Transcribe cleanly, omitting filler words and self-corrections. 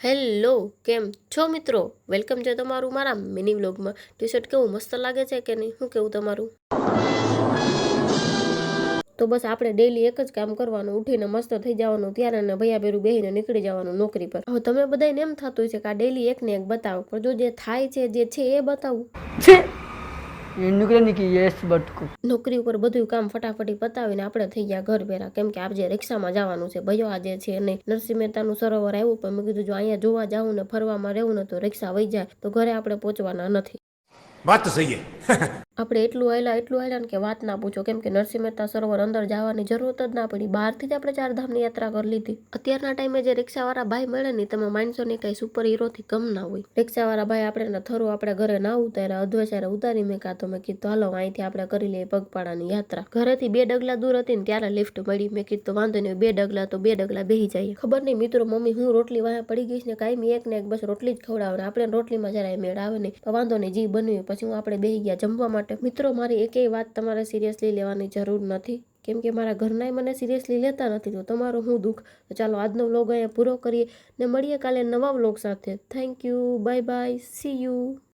Hello, કેમ છો મિત્રો? વેલકમ છે તમારું મારા મિની વ્લોગમાં. ટી શર્ટ કેવું મસ્ત લાગે છે કે નહીં? શું કેવું તમારું? તો બસ આપણે ડેલી એક જ કામ કરવાનું, ઉઠીને મસ્ત થઈ જવાનું ત્યારે અને ભૈયા ભેરું બેહીને નીકળી જવાનું નોકરી પર. હવે તમે બધાને એમ થતું છે કે આ ડેલી એક ને એક બતાવો, પણ જો જે થાય છે જે છે એ બતાવું છે. નોકરી ઉપર બધું કામ ફટાફટી પતાવીને આપણે થઈ ગયા ઘર ભેરા, કેમ કે આજે રિક્ષામાં જવાનું છે. ભૈયો આજે છે નહીં, નરસિંહ મહેતાનું સરોવર આવ્યું, પણ મેં કીધું જો અહીંયા જોવા જાવું ને ફરવામાં રહેવું ને તો રિક્ષા વહી જાય તો ઘરે આપણે પહોંચવાના નથી. વાત તો સહી આપણે એટલું હાલ્યા ને કે વાત ના પૂછો, કેમ કે નરસિંહ મહેતા સરોવર અંદર જવાની જરૂરત જ ના પડી, બહારથી જ આપણે ચારધામની યાત્રા કરી લીધી. અત્યારના ટાઈમે જે રિક્ષાવાળા ભાઈ મળે ને તમે માનશો નહીં, કઈ સુપર હીરોથી કમ ના હોય. રિક્ષાવાળા ભાઈ આપણે થરું આપણે ઘરે ના ઉતાર્યા, અધ્વચારે ઉતારી મેં તો મેં કીધું હાલો અહીંથી આપણે કરી લઈએ પગપાળાની યાત્રા. ઘરેથી 2 ડગલા દૂર હતી ને ત્યારે લિફ્ટ મળી. મેં કીધું વાંધો નહીં, 2 ડગલા તો 2 ડગલા બેહી જાય. ખબર નહીં મિત્રો, મમ્મી હું રોટલી વાહે પડી ગઈશ ને કાંઈ એક ને એક બસ રોટલી જ ખવડાવે, આપણે રોટલીમાં જરાય મેળ આવે નહીં. તો વાંધો નહીં, જી બન્યું પછી હું આપણે બેહી ગયા જમવા માટે. મિત્રો મારી એકેય વાત તમારે સિરિયસલી લેવાની જરૂર નથી, કેમ કે મારા ઘરનાય મને સિરિયસલી લેતા નથી, તો તમારું હું દુઃખ. તો ચાલો આજનો વ્લોગ અહીંયા પૂરો કરીએ ને મળીએ કાલે નવા વ્લોગ સાથે. Thank you, bye bye, C you.